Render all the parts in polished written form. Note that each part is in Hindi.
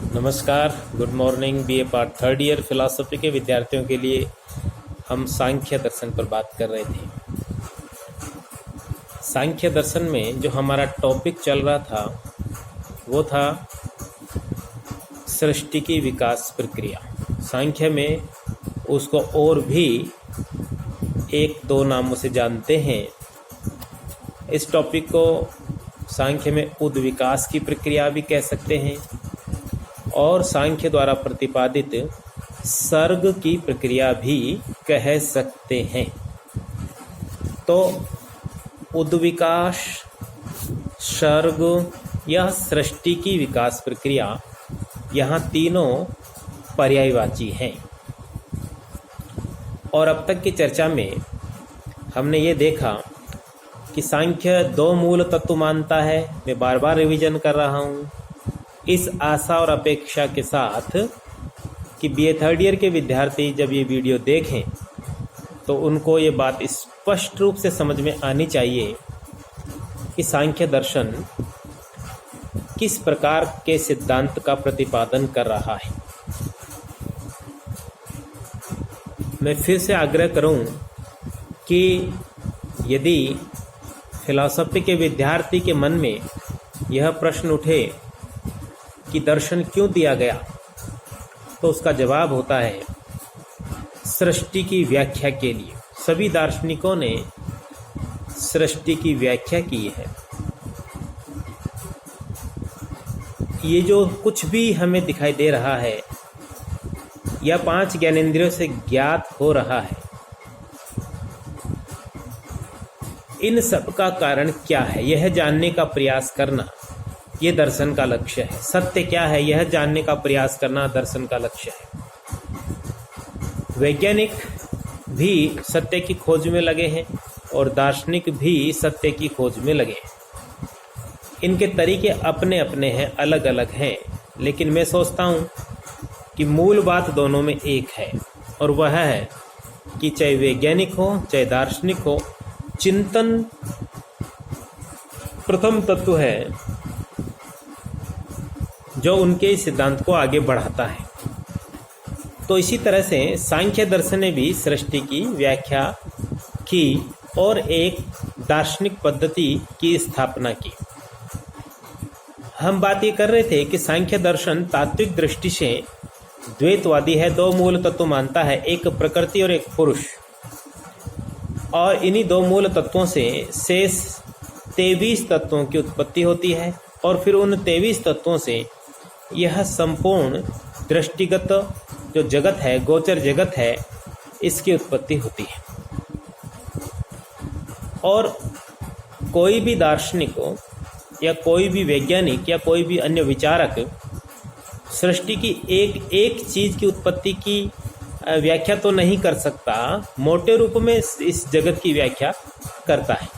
नमस्कार, good morning. BA part third year philosophy के विद्यार्थियों के लिए हम सांख्य दर्शन पर बात कर रहे थे। सांख्य दर्शन में जो हमारा टॉपिक चल रहा था वो था सृष्टि की विकास प्रक्रिया। सांख्य में उसको और भी एक दो नामों से जानते हैं। इस टॉपिक को सांख्य में उद्विकास की प्रक्रिया भी कह सकते हैं और सांख्य द्वारा प्रतिपादित सर्ग की प्रक्रिया भी कह सकते हैं। तो उद्विकास, सर्ग या सृष्टि की विकास प्रक्रिया, यहाँ तीनों पर्यायवाची हैं। और अब तक की चर्चा में हमने ये देखा कि सांख्य दो मूल तत्व मानता है। मैं बार बार रिवीजन कर रहा हूँ इस आशा और अपेक्षा के साथ कि बीए थर्ड ईयर के विद्यार्थी जब ये वीडियो देखें तो उनको ये बात स्पष्ट रूप से समझ में आनी चाहिए कि सांख्य दर्शन किस प्रकार के सिद्धांत का प्रतिपादन कर रहा है। मैं फिर से आग्रह करूं कि यदि फिलॉसफी के विद्यार्थी के मन में यह प्रश्न उठे कि दर्शन क्यों दिया गया, तो उसका जवाब होता है सृष्टि की व्याख्या के लिए। सभी दार्शनिकों ने सृष्टि की व्याख्या की है। ये जो कुछ भी हमें दिखाई दे रहा है या पांच ज्ञानेंद्रियों से ज्ञात हो रहा है, इन सब का कारण क्या है यह जानने का प्रयास करना ये दर्शन का लक्ष्य है। सत्य क्या है यह जानने का प्रयास करना दर्शन का लक्ष्य है। वैज्ञानिक भी सत्य की खोज में लगे हैं और दार्शनिक भी सत्य की खोज में लगे हैं। इनके तरीके अपने अपने हैं, अलग अलग हैं, लेकिन मैं सोचता हूँ कि मूल बात दोनों में एक है और वह है कि चाहे वैज्ञानिक हो चाहे दार्शनिक हो, चिंतन प्रथम तत्व है जो उनके सिद्धांत को आगे बढ़ाता है। तो इसी तरह से सांख्य दर्शन ने भी सृष्टि की व्याख्या की और एक दार्शनिक पद्धति की स्थापना की। हम बात ये कर रहे थे कि सांख्य दर्शन तात्विक दृष्टि से द्वैतवादी है, दो मूल तत्व मानता है, एक प्रकृति और एक पुरुष। और इन्हीं दो मूल तत्वों से शेष 23 तत्वों की उत्पत्ति होती है और फिर उन 23 तत्वों से यह संपूर्ण दृष्टिगत जो जगत है, गोचर जगत है, इसकी उत्पत्ति होती है। और कोई भी दार्शनिक हो या कोई भी वैज्ञानिक या कोई भी अन्य विचारक सृष्टि की एक एक चीज की उत्पत्ति की व्याख्या तो नहीं कर सकता, मोटे रूप में इस जगत की व्याख्या करता है।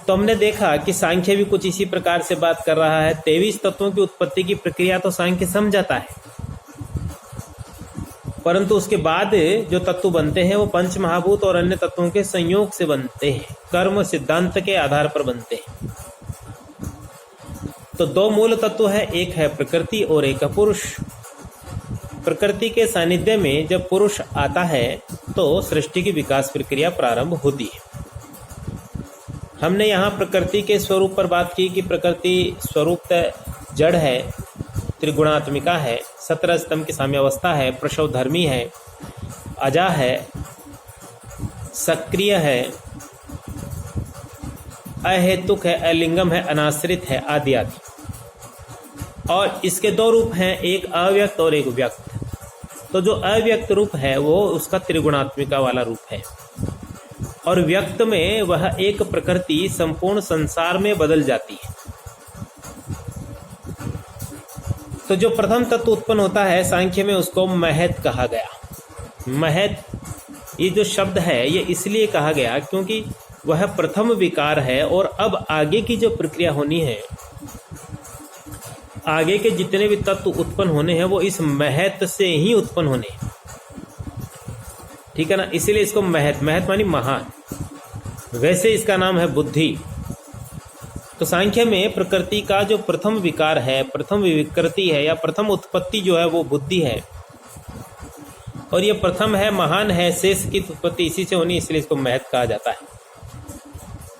तो हमने देखा कि सांख्य भी कुछ इसी प्रकार से बात कर रहा है। 23 तत्वों की उत्पत्ति की प्रक्रिया तो सांख्य समझाता है, परंतु उसके बाद जो तत्व बनते हैं वो पंच महाभूत और अन्य तत्वों के संयोग से बनते हैं, कर्म सिद्धांत के आधार पर बनते हैं। तो दो मूल तत्व है, एक है प्रकृति और एक है पुरुष। प्रकृति के सानिध्य में जब पुरुष आता है तो सृष्टि की विकास प्रक्रिया प्रारंभ होती है। हमने यहाँ प्रकृति के स्वरूप पर बात की कि प्रकृति स्वरूप जड़ है, त्रिगुणात्मिका है, 17 स्तंभ की साम्यावस्था है, प्रसवधर्मी है, अजा है, सक्रिय है, अहेतुक है, अलिंगम है, अनाश्रित है, आदि आदि। और इसके दो रूप हैं, एक अव्यक्त और एक व्यक्त। तो जो अव्यक्त रूप है वो उसका त्रिगुणात्मिका वाला रूप है और व्यक्त में वह एक प्रकृति संपूर्ण संसार में बदल जाती है। तो जो प्रथम तत्व उत्पन्न होता है सांख्य में उसको महत कहा गया। महत ये जो शब्द है ये इसलिए कहा गया क्योंकि वह प्रथम विकार है और अब आगे की जो प्रक्रिया होनी है, आगे के जितने भी तत्व उत्पन्न होने हैं वो इस महत से ही उत्पन्न होने हैं। ठीक है ना, इसीलिए इसको महत, महत मानी महान। वैसे इसका नाम है बुद्धि। तो सांख्य में प्रकृति का जो प्रथम विकार है, प्रथम विकृति है या प्रथम उत्पत्ति जो है वो बुद्धि है, और ये प्रथम है, महान है, शेष की उत्पत्ति इसी से होनी, इसलिए इसको महत कहा जाता है।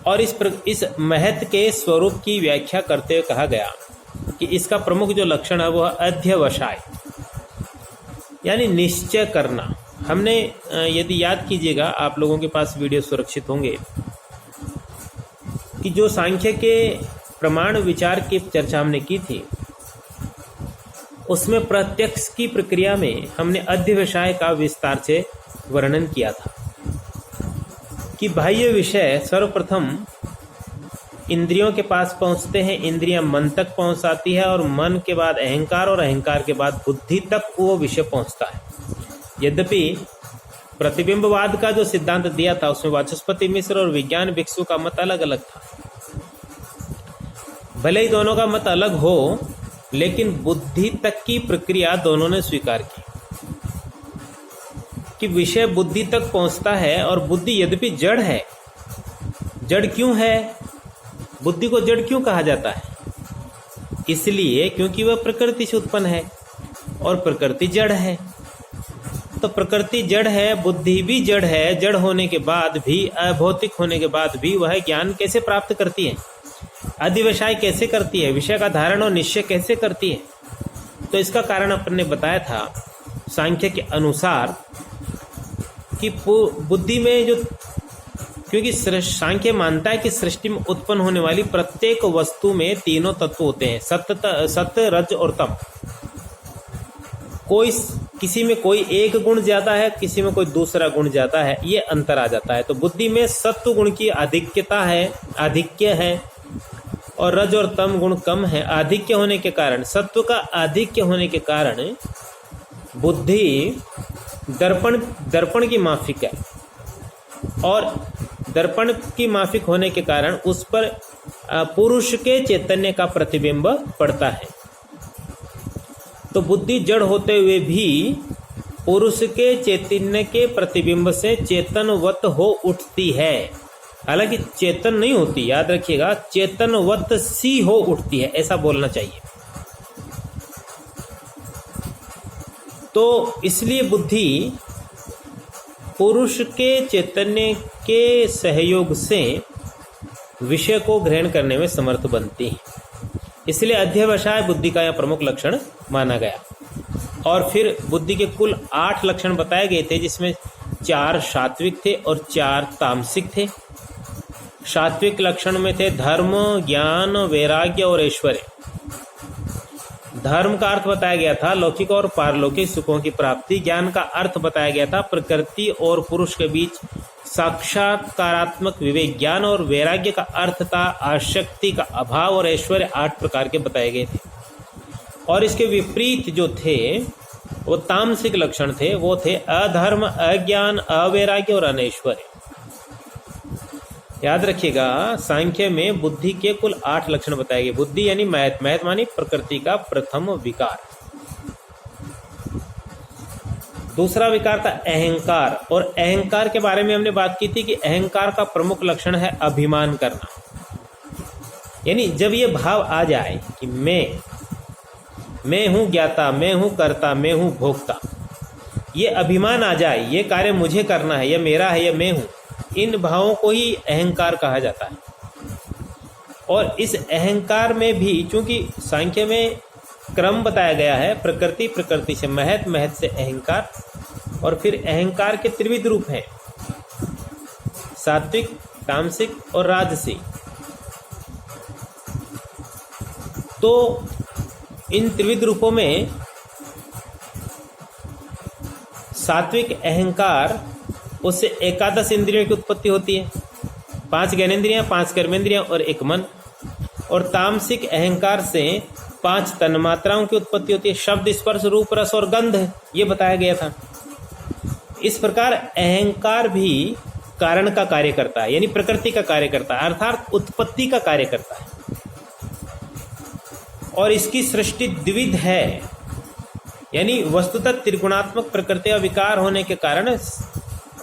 और इस महत के स्वरूप की व्याख्या करते हुए कहा गया कि इसका प्रमुख जो लक्षण है वह अध्यवसाय, यानी निश्चय करना। हमने यदि याद कीजिएगा, आप लोगों के पास वीडियो सुरक्षित होंगे, कि जो सांख्य के प्रमाण विचार की चर्चा हमने की थी, उसमें प्रत्यक्ष की प्रक्रिया में हमने अध्यवसाय का विस्तार से वर्णन किया था कि बाह्य विषय सर्वप्रथम इंद्रियों के पास पहुंचते हैं, इंद्रियां मन तक पहुंच आती है, और मन के बाद अहंकार, और अहंकार के बाद बुद्धि तक वो विषय पहुंचता है। यद्यपि प्रतिबिंबवाद का जो सिद्धांत दिया था उसमें वाचस्पति मिश्र और विज्ञान भिक्षु का मत अलग अलग था। भले ही दोनों का मत अलग हो, लेकिन बुद्धि तक की प्रक्रिया दोनों ने स्वीकार की कि विषय बुद्धि तक पहुंचता है, और बुद्धि यद्यपि जड़ है। जड़ क्यों है? बुद्धि को जड़ क्यों कहा जाता है? इसलिए क्योंकि वह प्रकृति से उत्पन्न है और प्रकृति जड़ है। तो प्रकृति जड़ है, बुद्धि भी जड़ है। जड़ होने के बाद भी, अभौतिक होने के बाद भी वह ज्ञान कैसे प्राप्त करती है, अध्यवसाय कैसे करती है, विषय का धारण और निश्चय कैसे करती है? तो इसका कारण अपन ने बताया था सांख्य के अनुसार कि बुद्धि में जो, क्योंकि सांख्य मानता है कि सृष्टि में उत्पन्न होने वाली प्रत्येक वस्तु में तीनों तत्व होते हैं, सत्य, रज और तम। किसी में कोई एक गुण ज्यादा है, किसी में कोई दूसरा गुण ज्यादा है, ये अंतर आ जाता है। तो बुद्धि में सत्व गुण की आधिक्य है, और रज और तम गुण कम है। आधिक्य होने के कारण, सत्व का आधिक्य होने के कारण बुद्धि दर्पण की माफिक है, और दर्पण की माफिक होने के कारण उस पर पुरुष के चैतन्य का प्रतिबिंब पड़ता है। तो बुद्धि जड़ होते हुए भी पुरुष के चैतन्य के प्रतिबिंब से चेतनवत हो उठती है। हालांकि चेतन नहीं होती, याद रखिएगा, चेतनवत सी हो उठती है, ऐसा बोलना चाहिए। तो इसलिए बुद्धि पुरुष के चैतन्य के सहयोग से विषय को ग्रहण करने में समर्थ बनती है। इसलिए अध्यवसाय बुद्धि का यह प्रमुख लक्षण माना गया। और फिर बुद्धि के कुल 8 लक्षण बताए गए थे, जिसमें 4 सात्विक थे और 4 तामसिक थे। सात्विक लक्षण में थे धर्म, ज्ञान, वैराग्य और ऐश्वर्य। धर्म का अर्थ बताया गया था लौकिक और पारलौकिक सुखों की प्राप्ति। ज्ञान का अर्थ बताया गया था प्रकृति और पुरुष के बीच साक्षात्कारात्मक विवेक ज्ञान। और वैराग्य का अर्थ था आसक्ति का अभाव। और ऐश्वर्य 8 प्रकार के बताए गए थे। और इसके विपरीत जो थे वो तामसिक लक्षण थे, वो थे अधर्म, अज्ञान, अवैराग्य और अनैश्वर्य। याद रखिएगा, सांख्य में बुद्धि के कुल 8 लक्षण बताए गए। बुद्धि यानी महत मानी प्रकृति का प्रथम विकार। दूसरा विकार था अहंकार। और अहंकार के बारे में हमने बात की थी कि अहंकार का प्रमुख लक्षण है अभिमान करना। यानी जब ये भाव आ जाए कि मैं हूं ज्ञाता, मैं हूं कर्ता, मैं हूं भोक्ता, ये अभिमान आ जाए, ये कार्य मुझे करना है, ये मेरा है, ये मैं हूं, इन भावों को ही अहंकार कहा जाता है। और इस अहंकार में भी चूंकि सांख्य में क्रम बताया गया है, प्रकृति, प्रकृति से महत, महत से अहंकार, और फिर अहंकार के त्रिविध रूप हैं, सात्विक, तामसिक और राजसी। तो इन त्रिविध रूपों में सात्विक अहंकार, उससे 11 इंद्रियों की उत्पत्ति होती है, 5 ज्ञानेंद्रियां, 5 कर्मेंद्रियां और 1 मन। और तामसिक अहंकार से 5 तन्मात्राओं की उत्पत्ति होती है, शब्द, स्पर्श, रूप, रस और गंध, ये बताया गया था। इस प्रकार अहंकार भी कारण का कार्य करता है, यानी प्रकृति का कार्य करता है, अर्थात उत्पत्ति का कार्य करता है। और इसकी सृष्टि द्विविध है, यानी वस्तुतः त्रिगुणात्मक प्रकृति का विकार होने के कारण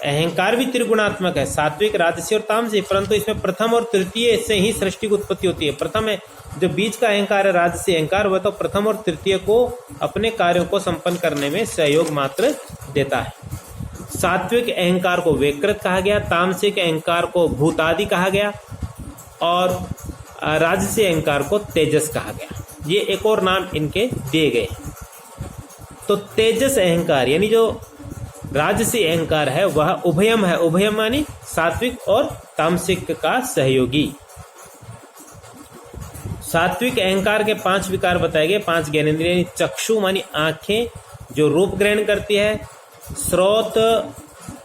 अहंकार भी त्रिगुणात्मक है, सात्विक, राजसी और तामसिक, परंतु इसमें प्रथम और तृतीय से ही सृष्टि की उत्पत्ति होती है। प्रथम है जो बीच का अहंकार है, राजसी अहंकार, वह तो प्रथम और तृतीय को अपने कार्यों को संपन्न करने में सहयोग मात्र देता है। सात्विक अहंकार को वेकृत कहा गया, तामसिक अहंकार को भूतादि कहा गया और राजसी अहंकार को तेजस कहा गया। ये एक और नाम इनके दिए गए। तो तेजस अहंकार यानी जो राजसी अहंकार है वह उभयम है। उभयम मानी सात्विक और तामसिक का सहयोगी। सात्विक अहंकार के 5 विकार बताए गए, 5 ज्ञानेंद्रिय। चक्षु मानी आंखें जो रूप ग्रहण करती है, श्रोत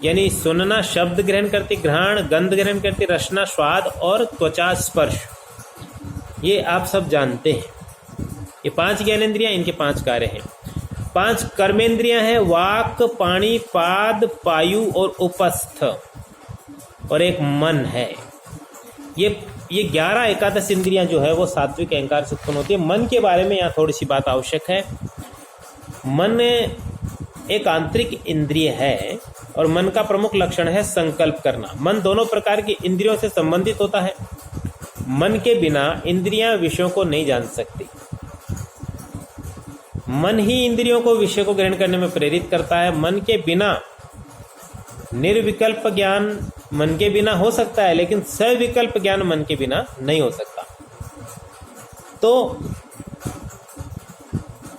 यानी सुनना, शब्द ग्रहण करती, घ्राण गंध ग्रहण करती, रसना स्वाद और त्वचा स्पर्श, ये आप सब जानते हैं। ये 5 ज्ञानेंद्रियां, इनके 5 कार्य हैं। 5 कर्मेंद्रियां हैं, वाक, पाणी, पाद, पायु और उपस्थ, और एक मन है। ये 11 एकादश इंद्रियां जो है वो सात्विक अहंकार से उत्पन्न होती है। मन के बारे में यहाँ थोड़ी सी बात आवश्यक है। मन एक आंतरिक इंद्रिय है और मन का प्रमुख लक्षण है संकल्प करना। मन दोनों प्रकार की इंद्रियों से संबंधित होता है। मन के बिना इंद्रियां विषयों को नहीं जान सकती। मन ही इंद्रियों को विषय को ग्रहण करने में प्रेरित करता है। मन के बिना निर्विकल्प ज्ञान मन के बिना हो सकता है, लेकिन सविकल्प ज्ञान मन के बिना नहीं हो सकता। तो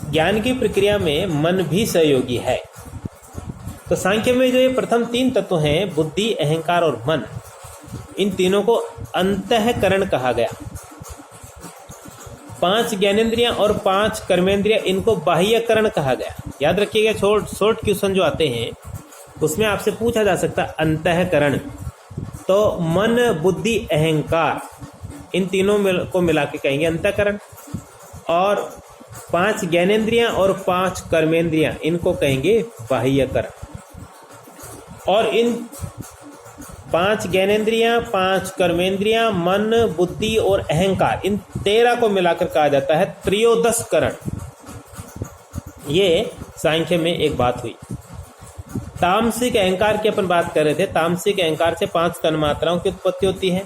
ज्ञान की प्रक्रिया में मन भी सहयोगी है। तो सांख्य में जो ये प्रथम 3 तत्व हैं, बुद्धि, अहंकार और मन, इन तीनों को अंतःकरण कहा गया। 5 ज्ञानेंद्रियां और 5 कर्मेंद्रियां, इनको बाह्यकरण कहा गया। याद रखिएगा, शॉर्ट क्वेश्चन जो आते हैं उसमें आपसे पूछा जा सकता है अंतःकरण। तो मन, बुद्धि, अहंकार, इन तीनों को मिला के कहेंगे अंतःकरण। और 5 ज्ञानेंद्रियां और 5 कर्मेंद्रियां, इनको कहेंगे बाह्यकरण। और इन 5 ज्ञानेंद्रियां, 5 कर्मेंद्रियां, मन, बुद्धि और अहंकार, इन 13 को मिलाकर कहा जाता है त्रयोदशकरण। ये सांख्य में एक बात हुई। तामसिक अहंकार की अपन बात कर रहे थे। तामसिक अहंकार से 5 तन्मात्राओं की उत्पत्ति होती है।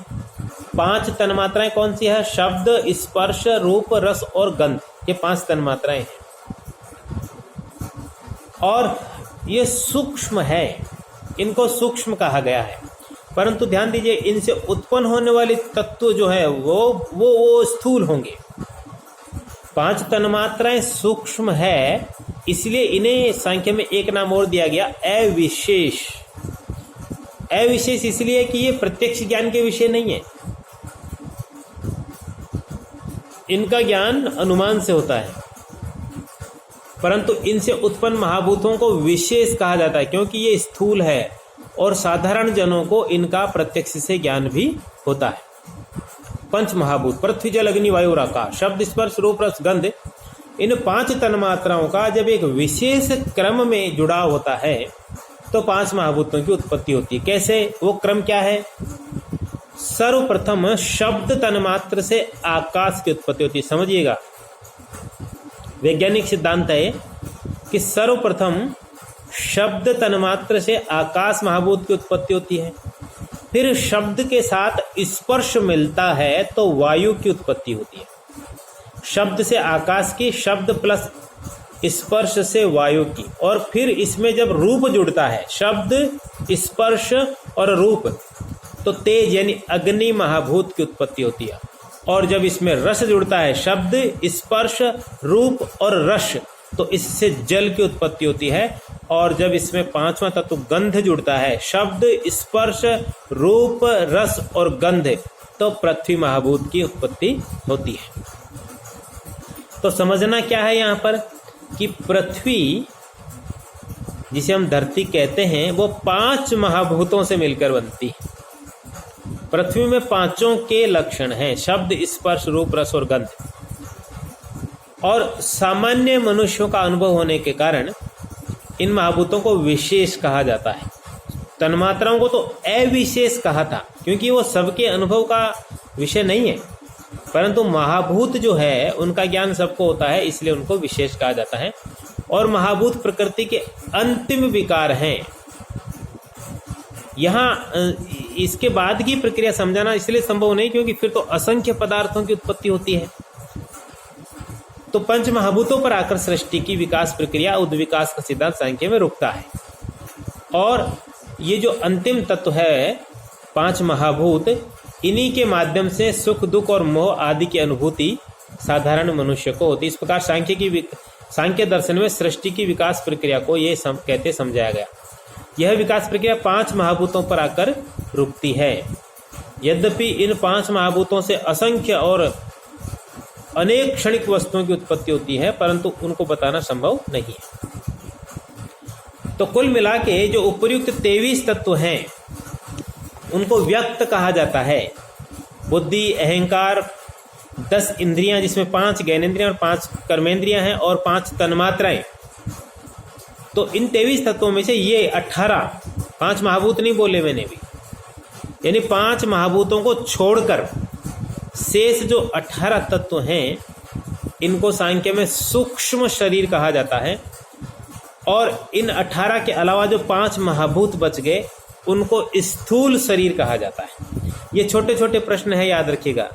5 तन्मात्राएं कौन सी है? शब्द, स्पर्श, रूप, रस और गंध, ये 5 तन्मात्राएं हैं। और ये सूक्ष्म है, इनको सूक्ष्म कहा गया है। परंतु ध्यान दीजिए, इनसे उत्पन्न होने वाले तत्व जो है वो स्थूल होंगे। 5 तन्मात्राएं सूक्ष्म है, इसलिए इन्हें सांख्य में एक नाम और दिया गया, अविशेष। अविशेष इसलिए कि ये प्रत्यक्ष ज्ञान के विषय नहीं है, इनका ज्ञान अनुमान से होता है। परंतु इनसे उत्पन्न महाभूतों को विशेष कहा जाता है, क्योंकि ये स्थूल है और साधारण जनों को इनका प्रत्यक्ष से ज्ञान भी होता है। 5 महाभूत, पृथ्वी, जल, अग्नि, वायु और आकाश, शब्द, स्पर्श, रूप, रस, गंध, इन 5 तन्मात्राओं का जब एक विशेष क्रम में जुड़ाव होता है तो 5 महाभूतों की उत्पत्ति होती है। कैसे? वो क्रम क्या है? सर्वप्रथम शब्द तन्मात्र से आकाश की उत्पत्ति होती है। समझिएगा, वैज्ञानिक सिद्धांत है कि सर्वप्रथम शब्द तन्मात्र से आकाश महाभूत की उत्पत्ति होती है। फिर शब्द के साथ स्पर्श मिलता है तो वायु की उत्पत्ति होती है। शब्द से आकाश की, शब्द प्लस स्पर्श से वायु की, और फिर इसमें जब रूप जुड़ता है, शब्द, स्पर्श और रूप, तो तेज यानी अग्नि महाभूत की उत्पत्ति होती है। और जब इसमें रस जुड़ता है, शब्द, स्पर्श, रूप और रस, तो इससे जल की उत्पत्ति होती है। और जब इसमें 5वां तत्व गंध जुड़ता है, शब्द, स्पर्श, रूप, रस और गंध, तो पृथ्वी महाभूत की उत्पत्ति होती है। तो समझना क्या है यहाँ पर कि पृथ्वी, जिसे हम धरती कहते हैं, वो 5 महाभूतों से मिलकर बनती है। पृथ्वी में 5 के लक्षण हैं, शब्द, स्पर्श, रूप, रस और गंध। और सामान्य मनुष्यों का अनुभव होने के कारण इन महाभूतों को विशेष कहा जाता है। तन्मात्राओं को तो अविशेष कहा था, क्योंकि वो सबके अनुभव का विषय नहीं है। परंतु महाभूत जो है उनका ज्ञान सबको होता है, इसलिए उनको विशेष कहा जाता है। और महाभूत प्रकृति के अंतिम विकार हैं। यहाँ इसके बाद की प्रक्रिया समझाना इसलिए संभव नहीं क्योंकि फिर तो असंख्य पदार्थों की उत्पत्ति होती है। तो पंच महाभूतों पर आकर सृष्टि की विकास प्रक्रिया उद्विकास का सिद्धांत सांख्य में रुकता है। और ये जो अंतिम तत्व है पांच महाभूत, इन्हीं के माध्यम से सुख दुख और मोह आदि की अनुभूति साधारण मनुष्य को होती। इस प्रकार सांख्य दर्शन में सृष्टि की विकास प्रक्रिया को ये कहते समझाया गया। यह विकास प्रक्रिया पांच महाभूतों पर आकर रुकती है। यद्यपि इन पांच महाभूतों से असंख्य और अनेक क्षणिक वस्तुओं की उत्पत्ति होती है, परंतु उनको बताना संभव नहीं है। तो कुल मिला के जो उपर्युक्त 23 तत्व हैं उनको व्यक्त कहा जाता है। बुद्धि, अहंकार, 10 इंद्रियां जिसमें 5 ज्ञानेंद्रियां और 5 कर्मेंद्रियां हैं और 5 तन्मात्राएं। तो इन 23 तत्वों में से ये 18, 5 महाभूत नहीं बोले मैंने भी, यानी 5 महाभूतों को छोड़कर शेष जो 18 तत्व हैं इनको सांख्य में सूक्ष्म शरीर कहा जाता है। और इन 18 के अलावा जो 5 महाभूत बच गए उनको स्थूल शरीर कहा जाता है। ये छोटे छोटे प्रश्न है, याद रखिएगा।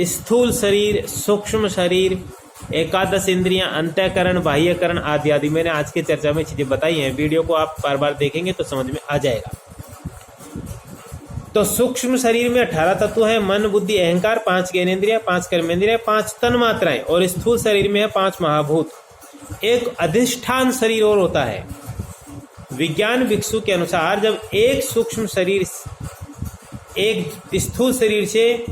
स्थूल शरीर, सूक्ष्म शरीर, 11 इंद्रियां, अंतःकरण, बाह्यकरण आदि आदि मैंने आज के चर्चा में चीजें बताई हैं। वीडियो को आप बार बार देखेंगे तो समझ में आ जाएगा। तो सूक्ष्म शरीर में 18 तत्व है, मन, बुद्धि, अहंकार, 5 ज्ञानेंद्रियां, 5 कर्मेंद्रियां, 5 तन्मात्राएं। और स्थूल शरीर में है 5 महाभूत। एक अधिष्ठान शरीर और होता है। विज्ञान भिक्षु के अनुसार जब एक सूक्ष्म शरीर एक स्थूल शरीर से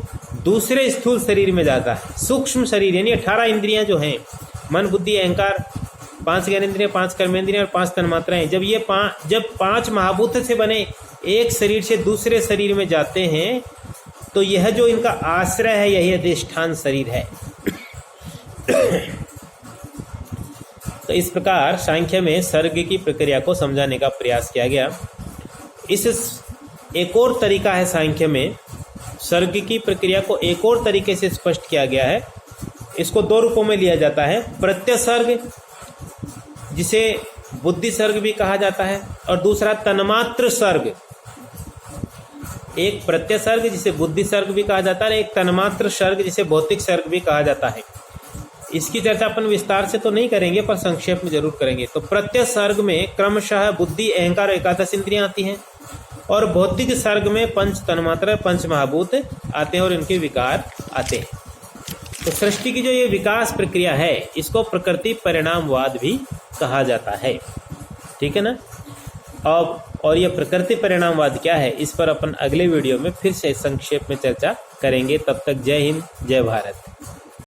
दूसरे स्थूल शरीर में जाता है, सूक्ष्म शरीर यानी 18 इंद्रियां जो हैं, मन, बुद्धि, अहंकार, 5 ज्ञानेंद्रियां, 5 कर्मेंद्रियां और 5 तन्मात्राएं, जब 5 महाभूत से बने एक शरीर से दूसरे शरीर में जाते हैं तो यह जो इनका आश्रय है यही अधिष्ठान शरीर है। तो इस प्रकार सांख्य में सर्ग की प्रक्रिया को समझाने का प्रयास किया गया। इस एक और तरीका है सांख्य में सर्ग की प्रक्रिया को एक और तरीके से स्पष्ट किया गया है। इसको 2 रूपों में लिया जाता है। प्रत्यसर्ग, जिसे बुद्धि सर्ग भी कहा जाता है, और दूसरा तन्मात्र सर्ग। एक प्रत्यसर्ग जिसे बुद्धि सर्ग भी कहा जाता है, एक तन्मात्र सर्ग जिसे भौतिक सर्ग भी कहा जाता है। इसकी चर्चा अपन विस्तार से तो नहीं करेंगे पर संक्षेप में जरूर करेंगे। तो प्रत्यसर्ग में क्रमशः बुद्धि, अहंकार और 11 इंद्रियां आती हैं, और भौतिक सर्ग में 5 तन्मात्रा, 5 महाभूत आते हैं और इनके विकार आते हैं। तो सृष्टि की जो ये विकास प्रक्रिया है इसको प्रकृति परिणामवाद भी कहा जाता है। ठीक है ना। और यह प्रकृति परिणामवाद क्या है इस पर अपन अगले वीडियो में फिर से संक्षेप में चर्चा करेंगे। तब तक जय हिंद, जय भारत।